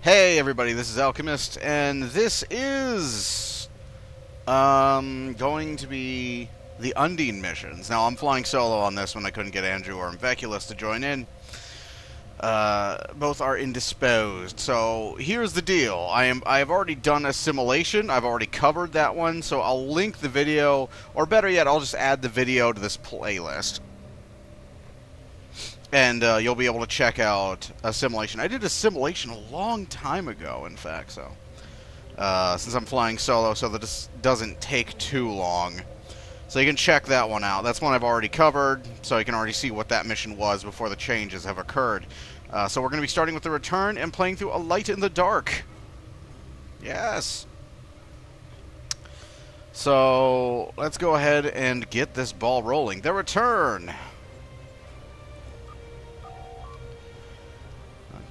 Hey everybody, this is Alchemist, and this is going to be the Undine missions. Now I'm flying solo on this one. I couldn't get Andrew or Mveculus to join in. Both are indisposed. So here's the deal. I have already done a simulation. I've already covered that one, so I'll link the video, or better yet, I'll just add the video to this playlist. And you'll be able to check out a simulation. I did a simulation a long time ago, in fact, so. Since I'm flying solo, so that this doesn't take too long. So you can check that one out. That's one I've already covered, so you can already see what that mission was before the changes have occurred. So we're going to be starting with the return and playing through A Light in the Dark. Yes! So, let's go ahead and get this ball rolling. The return!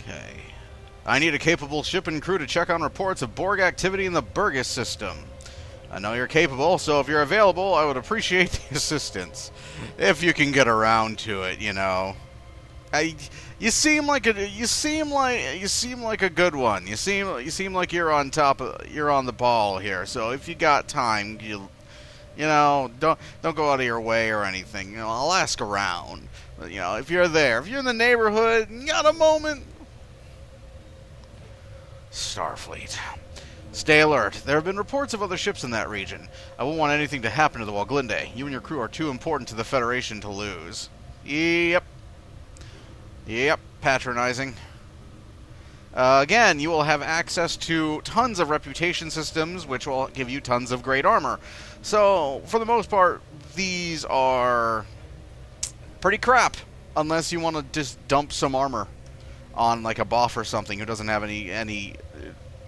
Okay. I need a capable ship and crew to check on reports of Borg activity in the Burgess system. I know you're capable, so if you're available, I would appreciate the assistance. If you can get around to it, you know. You seem like a good one. You seem like you're on the ball here. So if you got time, you know, don't go out of your way or anything. You know, I'll ask around. But, you know, if you're there, if you're in the neighborhood, and you got a moment. Starfleet. Stay alert. There have been reports of other ships in that region. I won't want anything to happen to the Walglinde. You and your crew are too important to the Federation to lose. Yep. Yep. Patronizing. Again, you will have access to tons of reputation systems, which will give you tons of great armor. So, for the most part, these are pretty crap. Unless you want to just dump some armor on like a Boff or something who doesn't have any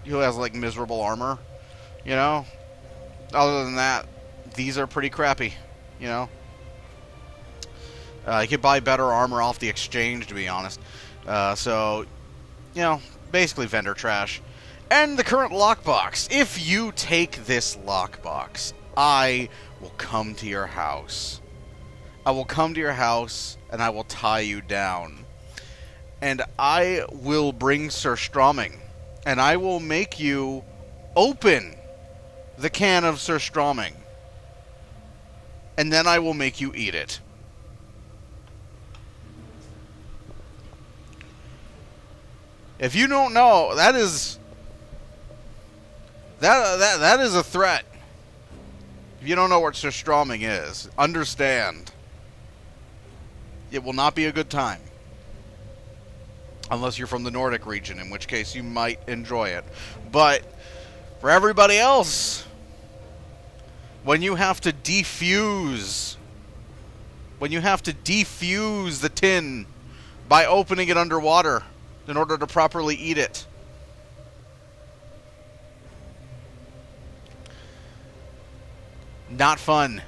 who has like miserable armor, you know. Other than that, these are pretty crappy, you know. You could buy better armor off the exchange, to be honest. So, you know, basically vendor trash. And the current lockbox. If you take this lockbox, I will come to your house. I will come to your house and I will tie you down. And I will bring Sir Stroming, and I will make you open the can of Sir Stroming. And then I will make you eat it. If you don't know, that is a threat. If you don't know what Sir Stroming is, understand. It will not be a good time. Unless you're from the Nordic region, in which case you might enjoy it. But for everybody else, when you have to defuse the tin by opening it underwater in order to properly eat it, not fun.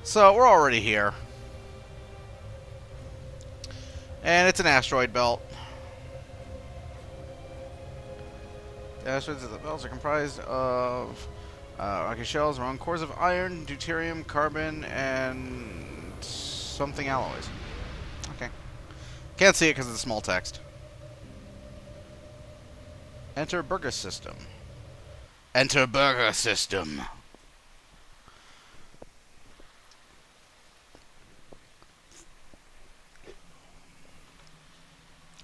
So we're already here. And it's an asteroid belt. The asteroids of the belts are comprised of rocky shells around cores of iron, deuterium, carbon, and something alloys. Okay. Can't see it because of the small text. Enter Burgess system. Enter Burgess system.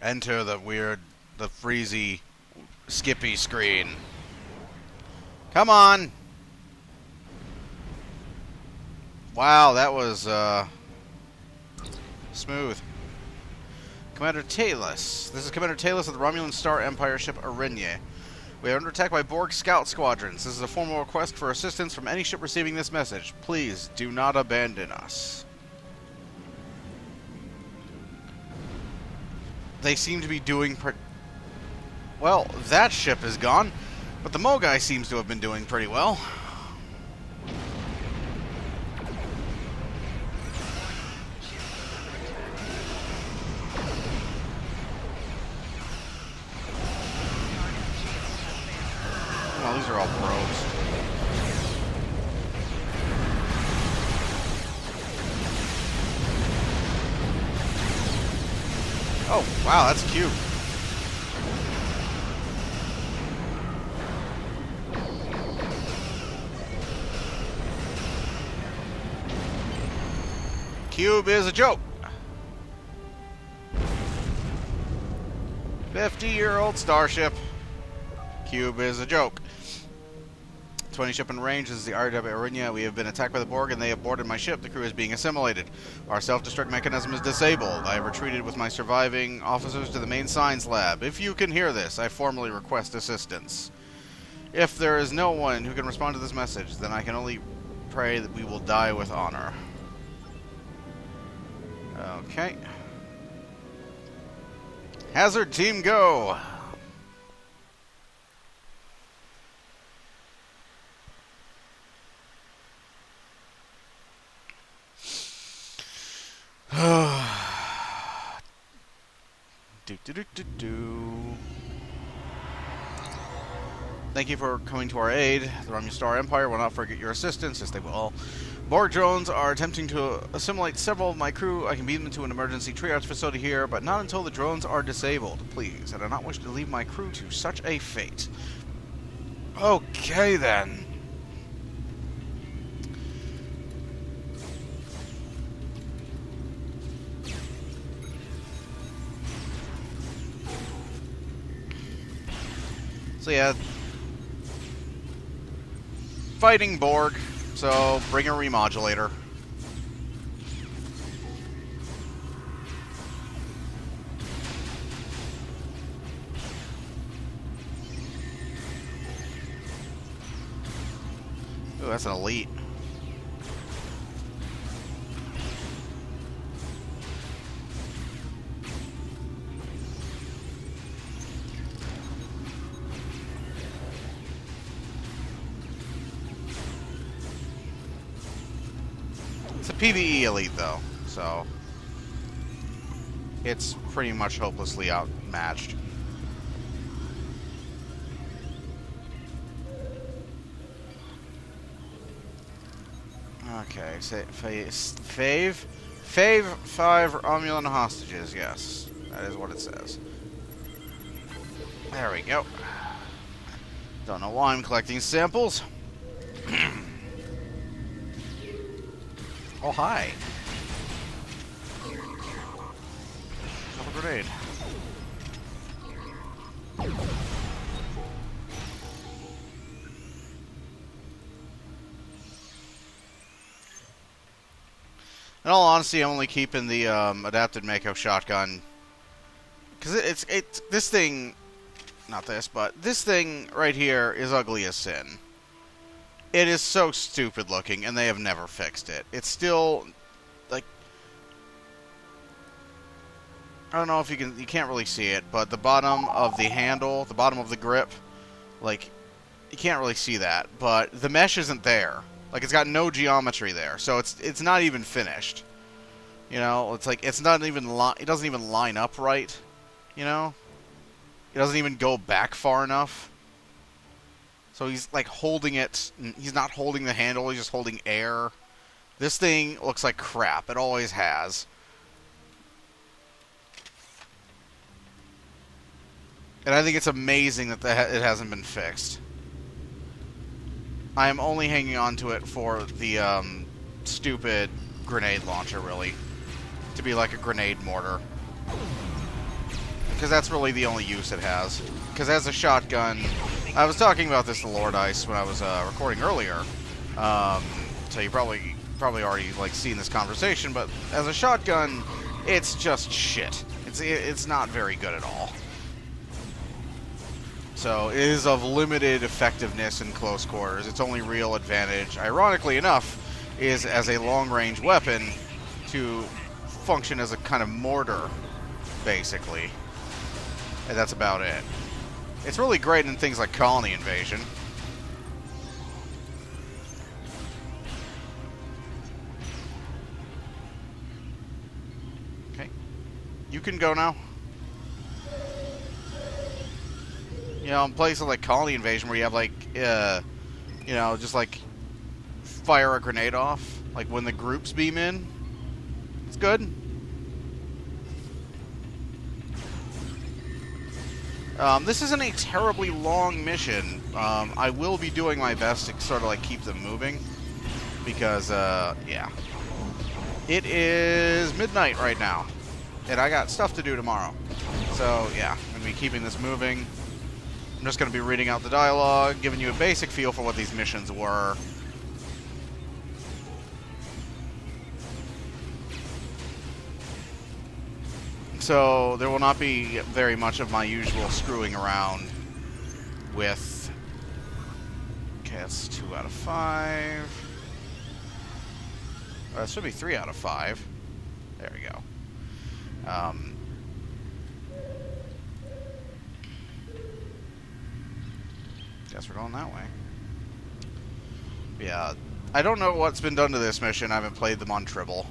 Enter the freezy, skippy screen. Come on! Wow, that was, smooth. Commander Talus. This is Commander Talus of the Romulan Star Empire ship Arigne. We are under attack by Borg scout squadrons. This is a formal request for assistance from any ship receiving this message. Please, do not abandon us. They seem to be doing well. That ship is gone, but the Mogai seems to have been doing pretty well. Well, these are all probes. Oh, wow, that's cute. Cube is a joke. 50-year-old starship. Cube is a joke. 20 ship in range. This is the RW Arinia. We have been attacked by the Borg and they have boarded my ship. The crew is being assimilated. Our self-destruct mechanism is disabled. I have retreated with my surviving officers to the main science lab. If you can hear this, I formally request assistance. If there is no one who can respond to this message, then I can only pray that we will die with honor. Okay. Hazard team, go! Thank you for coming to our aid. The Romulan Star Empire will not forget your assistance, yes they will. Borg drones are attempting to assimilate several of my crew. I can beam them to an emergency triage facility here, but not until the drones are disabled. Please, I do not wish to leave my crew to such a fate. Okay then. So yeah, fighting Borg, so bring a remodulator. Ooh, that's an elite. It's a PvE elite, though, so it's pretty much hopelessly outmatched. Okay, Fave 5 Romulan hostages, yes. That is what it says. There we go. Don't know why I'm collecting samples. Oh, hi. Have a grenade. In all honesty, I'm only keeping the adapted Mako shotgun because it's this thing, not this, but this thing right here is ugly as sin. It is so stupid looking, and they have never fixed it. It's still like, I don't know if you can't really see it, but the bottom of the handle, the bottom of the grip, like, you can't really see that, but the mesh isn't there. Like, it's got no geometry there, so it's not even finished. You know, it's like it's not even it doesn't even line up right. You know, it doesn't even go back far enough. So he's like holding it. He's not holding the handle. He's just holding air. This thing looks like crap. It always has. And I think it's amazing that it hasn't been fixed. I am only hanging on to it for the stupid grenade launcher, really. To be like a grenade mortar. Because that's really the only use it has. Because as a shotgun, I was talking about this to Lord Ice when I was recording earlier. So you probably already like seen this conversation, but as a shotgun, it's just shit. It's not very good at all. So it is of limited effectiveness in close quarters. Its only real advantage, ironically enough, is as a long-range weapon to function as a kind of mortar, basically. And that's about it. It's really great in things like colony invasion. Okay. You can go now. You know, in places like colony invasion where you have like, you know, just like fire a grenade off, like when the groups beam in. It's good. This isn't a terribly long mission. I will be doing my best to sort of like keep them moving because, yeah. It is midnight right now, and I got stuff to do tomorrow. So, yeah, I'm going to be keeping this moving. I'm just going to be reading out the dialogue, giving you a basic feel for what these missions were. So, there will not be very much of my usual screwing around with... Okay, that's 2 out of 5. That should be 3 out of 5. There we go. Guess we're going that way. Yeah, I don't know what's been done to this mission. I haven't played them on Tribble.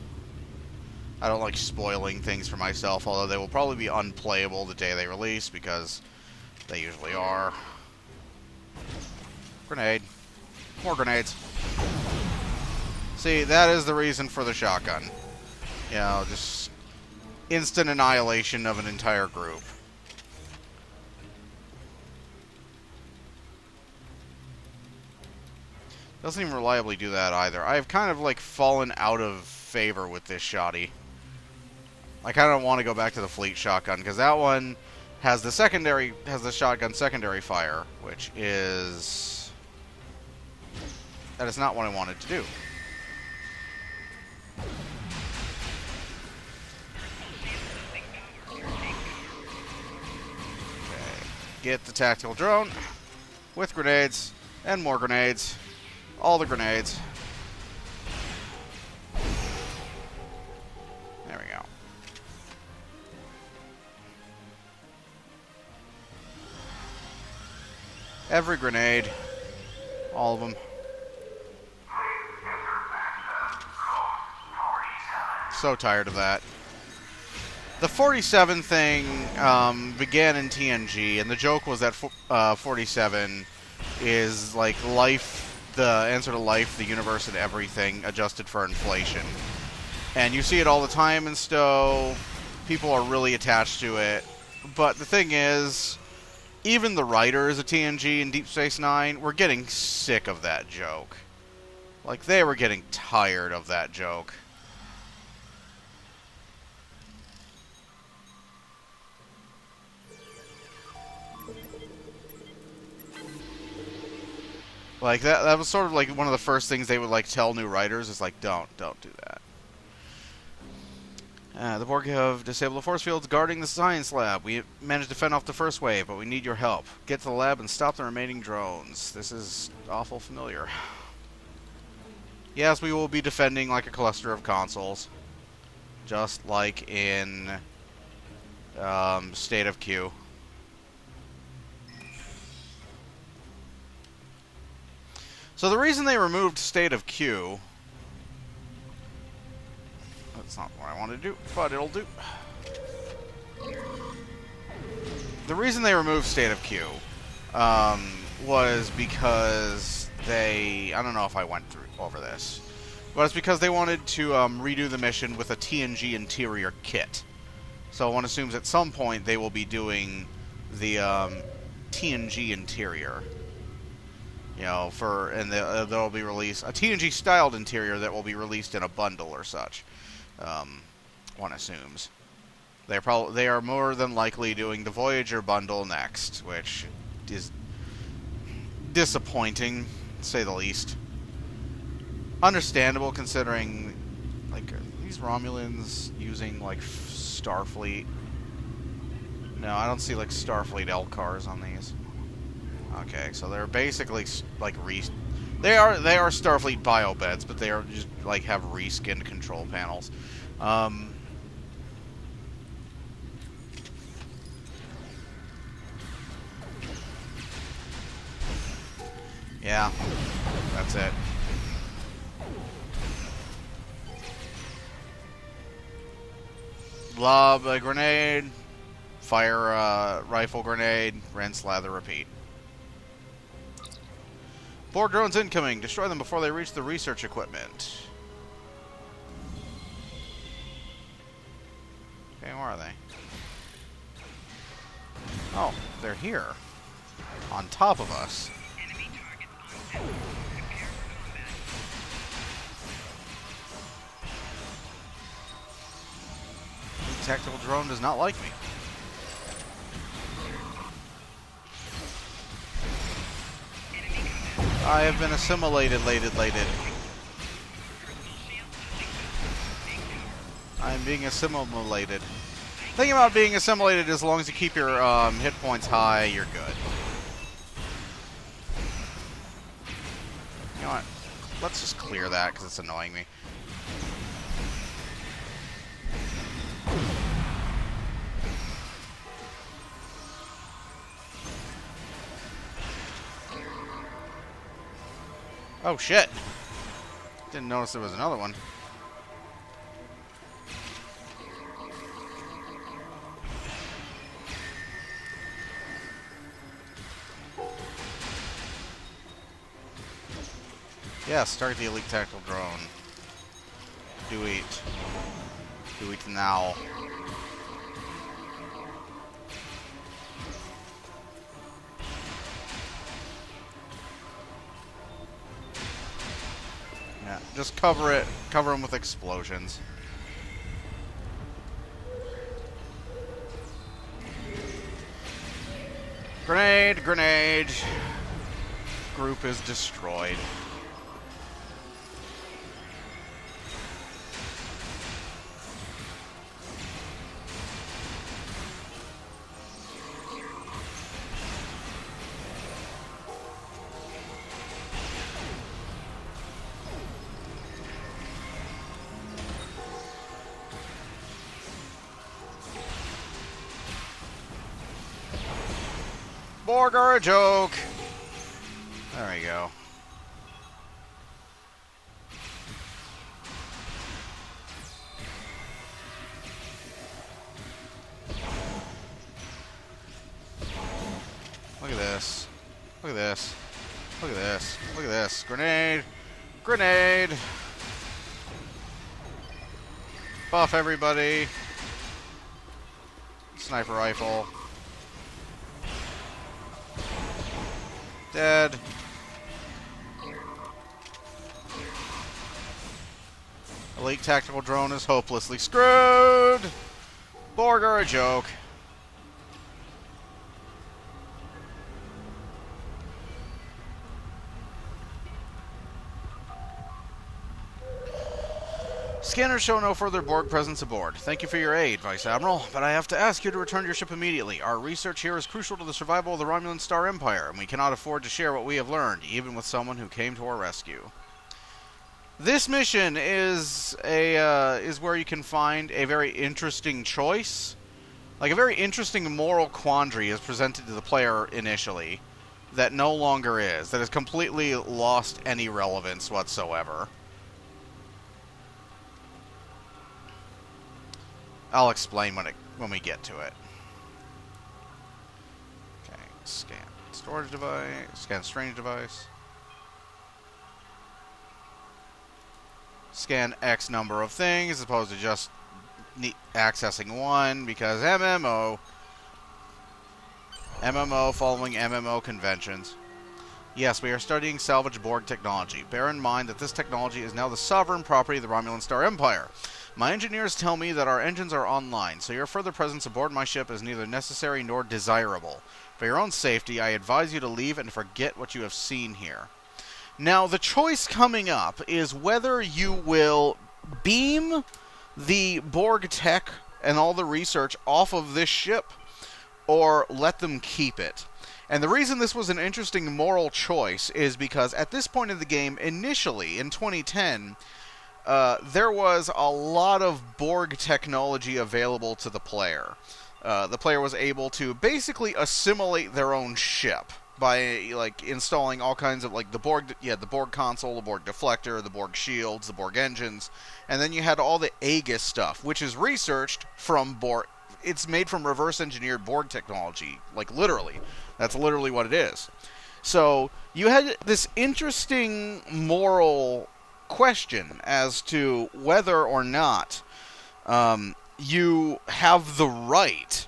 I don't like spoiling things for myself, although they will probably be unplayable the day they release, because they usually are. Grenade. More grenades. See, that is the reason for the shotgun. You know, just instant annihilation of an entire group. Doesn't even reliably do that either. I've kind of like fallen out of favor with this shotty. I kind of want to go back to the fleet shotgun, because that one has the shotgun secondary fire, which is... That is not what I wanted to do. Get the tactical drone with grenades and more grenades. All the grenades. There we go. Every grenade. All of them. So tired of that. The 47 thing began in TNG, and the joke was that 47 is like life, the answer to life, the universe, and everything adjusted for inflation. And you see it all the time in STO. People are really attached to it. But the thing is, even the writers of TNG and Deep Space Nine were getting sick of that joke. Like, they were getting tired of that joke. Like, that was sort of like one of the first things they would, like, tell new writers, is like, don't do that. The Borg have disabled the force fields guarding the science lab. We managed to fend off the first wave, but we need your help. Get to the lab and stop the remaining drones. This is awful familiar. Yes, we will be defending like a cluster of consoles. Just like in State of Q. So the reason they removed State of Q... That's not what I want to do, but it'll do. The reason they removed State of Q was because they... I don't know if I went over this. But it's because they wanted to redo the mission with a TNG interior kit. So one assumes at some point they will be doing the TNG interior. You know, there will be released a TNG-styled interior that will be released in a bundle or such. One assumes they are more than likely doing the Voyager bundle next, which is disappointing, to say the least. Understandable, considering, like, are these Romulans using like Starfleet? No, I don't see like Starfleet LCARs on these. Okay, so they're basically like they are Starfleet biobeds, but they are just like have reskinned control panels. Yeah, that's it. Lob a grenade, fire a rifle grenade, rinse, lather, repeat. Borg drones incoming. Destroy them before they reach the research equipment. Okay, where are they? Oh, they're here. On top of us. tactical drone does not like me. I have been assimilated, lated. I am being assimilated. The thing about being assimilated, as long as you keep your hit points high, you're good. You know what? Let's just clear that, because it's annoying me. Oh, shit. Didn't notice there was another one. Yeah, start the elite tactical drone. Do it. Do it now. Yeah, just cover it. Cover them with explosions. Grenade, grenade. Group is destroyed. Borg are a joke. There we go. Look at this. Look at this. Look at this. Look at this. Grenade. Grenade. Buff everybody. Sniper rifle. Dead. Elite tactical drone is hopelessly screwed. Borg are a joke. Scanners show no further Borg presence aboard. Thank you for your aid, Vice Admiral, but I have to ask you to return to your ship immediately. Our research here is crucial to the survival of the Romulan Star Empire, and we cannot afford to share what we have learned, even with someone who came to our rescue. This mission is where you can find a very interesting choice. Like, a very interesting moral quandary is presented to the player initially that no longer is, that has completely lost any relevance whatsoever. I'll explain when we get to it. Okay, scan storage device, scan strange device. Scan X number of things as opposed to just accessing one, because MMO following MMO conventions. Yes, we are studying salvage Borg technology. Bear in mind that this technology is now the sovereign property of the Romulan Star Empire. My engineers tell me that our engines are online, so your further presence aboard my ship is neither necessary nor desirable. For your own safety, I advise you to leave and forget what you have seen here. Now, the choice coming up is whether you will beam the Borg tech and all the research off of this ship, or let them keep it. And the reason this was an interesting moral choice is because at this point in the game, initially, in 2010, there was a lot of Borg technology available to the player. The player was able to basically assimilate their own ship by, like, installing all kinds of, like, the Borg console, the Borg deflector, the Borg shields, the Borg engines, and then you had all the Aegis stuff, which is researched from Borg. It's made from reverse-engineered Borg technology, like, literally. That's literally what it is. So, you had this interesting moral question as to whether or not you have the right.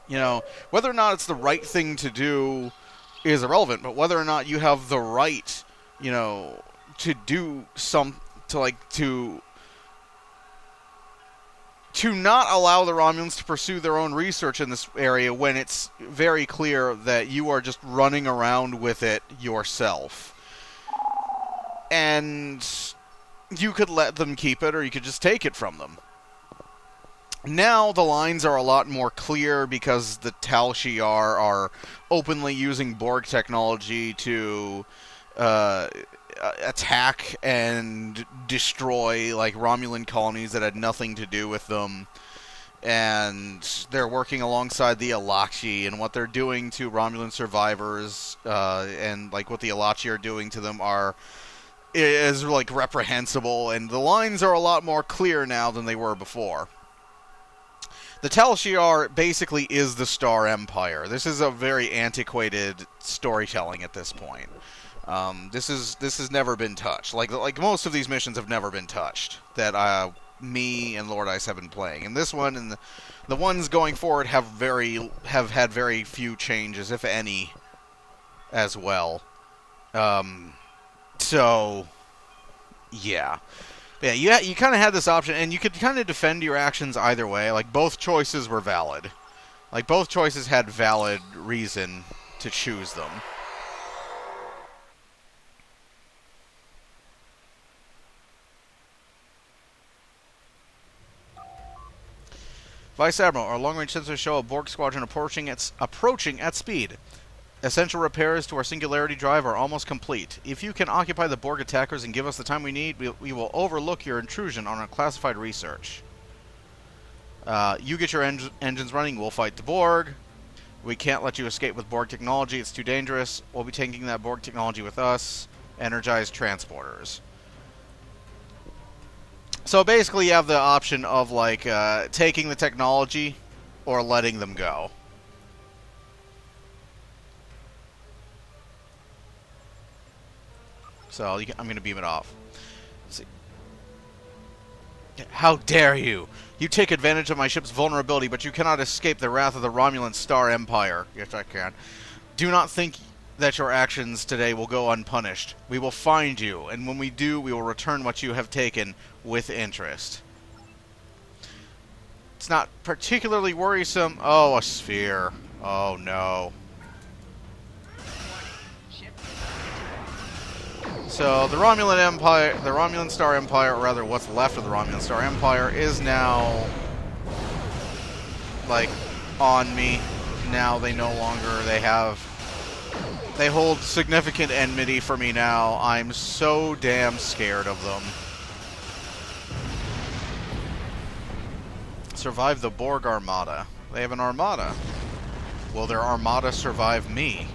You know, whether or not it's the right thing to do is irrelevant, but whether or not you have the right, you know, to do to to not allow the Romulans to pursue their own research in this area when it's very clear that you are just running around with it yourself. And you could let them keep it, or you could just take it from them. Now the lines are a lot more clear because the Tal Shiar are openly using Borg technology to attack and destroy like Romulan colonies that had nothing to do with them. And they're working alongside the Alachi, and what they're doing to Romulan survivors and like what the Alachi are doing to them is like reprehensible, and the lines are a lot more clear now than they were before. The Tal Shiar basically is the Star Empire. This is a very antiquated storytelling at this point. This has never been touched. Like most of these missions have never been touched that me and Lord Ice have been playing. And this one and the ones going forward have had very few changes, if any, as well. So yeah. Yeah, you kind of had this option, and you could kind of defend your actions either way. Like, both choices were valid. Like, both choices had valid reason to choose them. Vice Admiral, our long-range sensors show a Borg squadron approaching at speed. Essential repairs to our singularity drive are almost complete. If you can occupy the Borg attackers and give us the time we need, we will overlook your intrusion on our classified research. You get your engines running, we'll fight the Borg. We can't let you escape with Borg technology, it's too dangerous. We'll be taking that Borg technology with us. Energize transporters. So basically you have the option of like taking the technology or letting them go. So I'm going to beam it off. Let's see. How dare you! You take advantage of my ship's vulnerability, but you cannot escape the wrath of the Romulan Star Empire. Yes, I can. Do not think that your actions today will go unpunished. We will find you, and when we do, we will return what you have taken with interest. It's not particularly worrisome. Oh, a sphere. Oh, no. So the Romulan Empire, the Romulan Star Empire, or rather what's left of the Romulan Star Empire, is now, like, on me. Now they no longer, they hold significant enmity for me now. I'm so damn scared of them. Survive the Borg Armada. They have an armada. Will their armada survive me?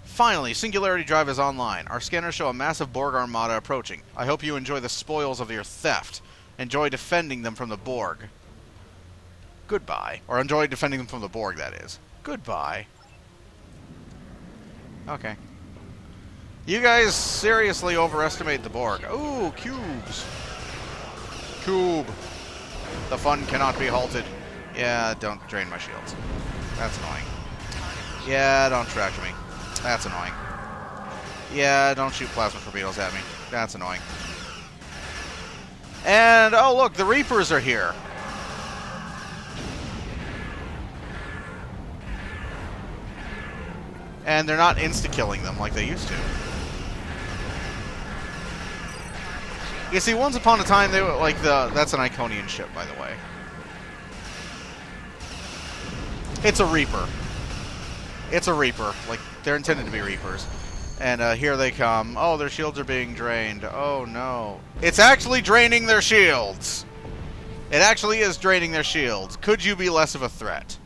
Finally, Singularity Drive is online. Our scanners show a massive Borg armada approaching. I hope you enjoy the spoils of your theft. Enjoy defending them from the Borg. Goodbye. Or enjoy defending them from the Borg, that is. Goodbye. Okay. You guys seriously overestimate the Borg. Ooh, cubes. Cube. The fun cannot be halted. Yeah, don't drain my shields. That's annoying. Yeah, don't tractor me. That's annoying. Yeah, don't shoot plasma torpedoes at me. That's annoying. And, oh look, the Reapers are here. And they're not insta-killing them like they used to. You see, once upon a time, they were like that's an Iconian ship, by the way. It's a Reaper. It's a Reaper. Like, they're intended to be Reapers. And here they come. Oh, their shields are being drained. Oh, no. It's actually draining their shields. It actually is draining their shields. Could you be less of a threat?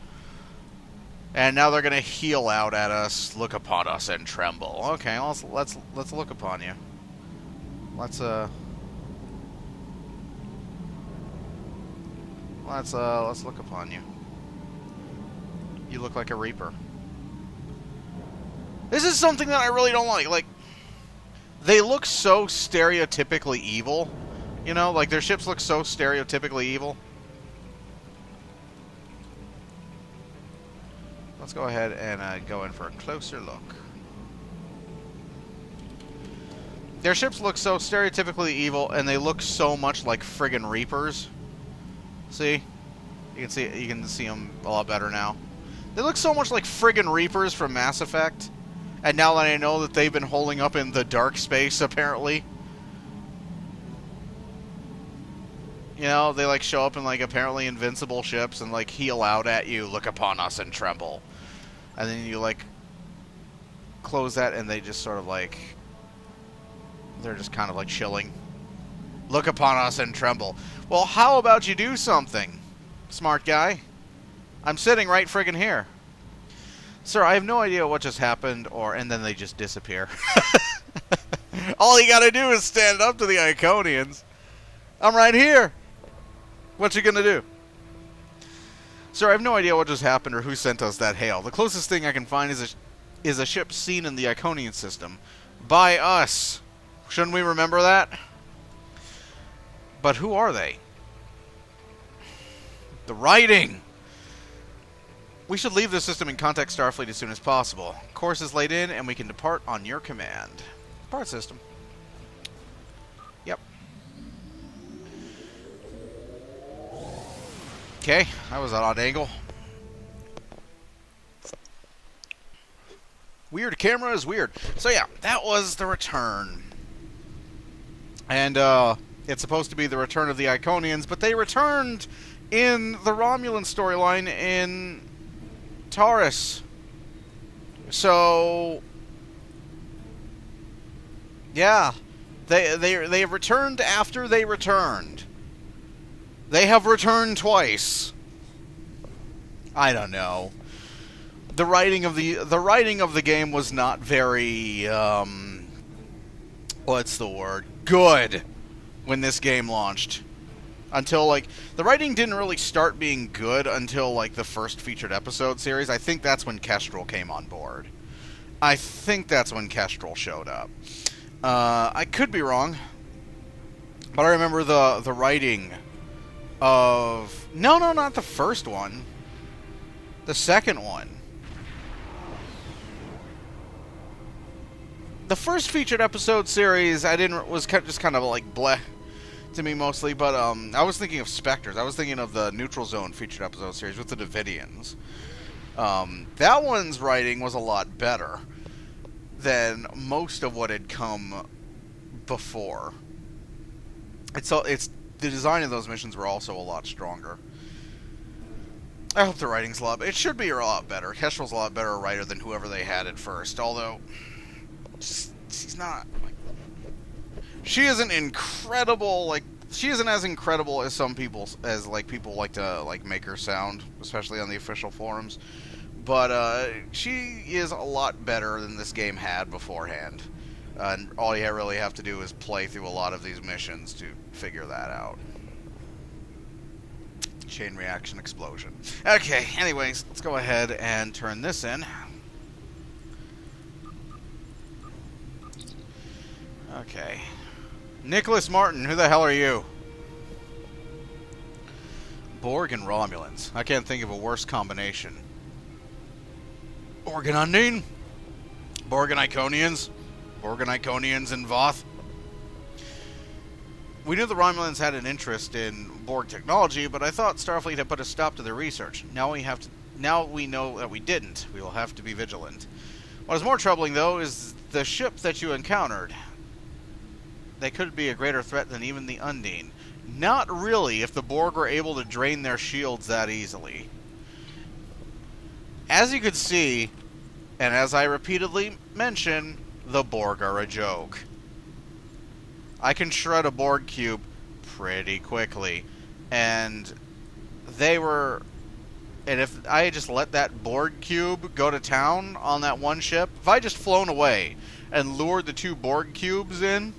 And now they're gonna heal out at us. Look upon us and tremble. Okay, let's look upon you. Let's look upon you. You look like a Reaper. This is something that I really don't like. Like, they look so stereotypically evil. You know, like their ships look so stereotypically evil. Let's go ahead and go in for a closer look. Their ships look so stereotypically evil, and they look so much like friggin' Reapers. See? You can see them a lot better now. They look so much like friggin' Reapers from Mass Effect. And now that I know that they've been holding up in the dark space, apparently. You know, they like show up in like apparently invincible ships and like heal out at you, look upon us and tremble. And then you like close that and they just sort of like, they're just kind of like chilling. Look upon us and tremble. Well, how about you do something, smart guy? I'm sitting right friggin' here. Sir, I have no idea what just happened, and then they just disappear. All you gotta do is stand up to the Iconians. I'm right here. What you gonna do? Sir, I have no idea what just happened or who sent us that hail. The closest thing I can find is a ship seen in the Iconian system. By us. Shouldn't we remember that? But who are they? The writing! We should leave the system and contact Starfleet as soon as possible. Course is laid in, and we can depart on your command. Depart system. Yep. Okay, that was an odd angle. Weird camera is weird. So yeah, that was the return. And it's supposed to be the return of the Iconians, but they returned in the Romulan storyline in Taurus. So yeah, they have returned after they returned. They have returned twice. I don't know. The writing of the game was not very what's the word? Good when this game launched. Until, like, the writing didn't really start being good until, like, the first featured episode series. I think that's when Kestrel came on board. I think that's when Kestrel showed up. I could be wrong. But I remember the writing of... No, not the first one. The second one. The first featured episode series, was just kind of, like, bleh to me mostly, but I was thinking of Spectres. I was thinking of the Neutral Zone featured episode series with the Davidians. That one's writing was a lot better than most of what had come before. It's the design of those missions were also a lot stronger. I hope the writing's a lot. It should be a lot better. Kestrel's a lot better writer than whoever they had at first. Although she's not. She isn't incredible, like, she isn't as incredible as some people, as, like, people like to, like, make her sound, especially on the official forums. But, she is a lot better than this game had beforehand. And all you really have to do is play through a lot of these missions to figure that out. Chain reaction explosion. Okay, anyways, let's go ahead and turn this in. Okay. Nicholas Martin, who the hell are you? Borg and Romulans. I can't think of a worse combination. Borg and Undine? Borg and Iconians? Borg and Iconians and Voth? We knew the Romulans had an interest in Borg technology, but I thought Starfleet had put a stop to their research. Now we know that we didn't. We will have to be vigilant. What is more troubling, though, is the ship that you encountered. They could be a greater threat than even the Undine. Not really, if the Borg were able to drain their shields that easily. As you could see, and as I repeatedly mention, the Borg are a joke. I can shred a Borg cube pretty quickly, and if I had just let that Borg cube go to town on that one ship, if I just flown away and lured the two Borg cubes in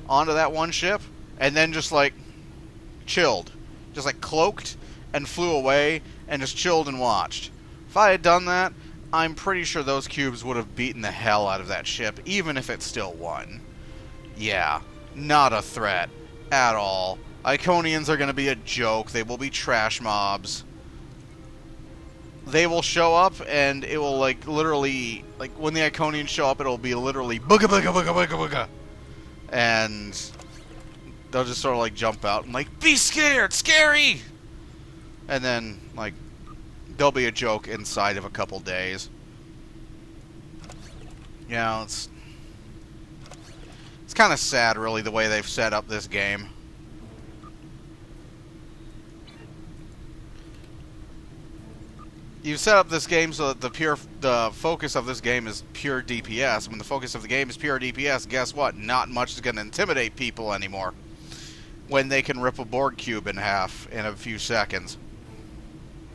onto that one ship, and then just, like, chilled. Just, like, cloaked and flew away and just chilled and watched. If I had done that, I'm pretty sure those cubes would have beaten the hell out of that ship, even if it still won. Yeah, not a threat at all. Iconians are going to be a joke. They will be trash mobs. They will show up, and it will, like, literally, like, when the Iconians show up, it'll be literally booga booga booga booga booga. And they'll just sort of like jump out and like, be scared, scary! And then like there'll be a joke inside of a couple days. You know, it's kind of sad, really, the way they've set up this game. You set up this game so that the focus of this game is pure DPS. When the focus of the game is pure DPS, guess what? Not much is going to intimidate people anymore. When they can rip a Borg cube in half in a few seconds.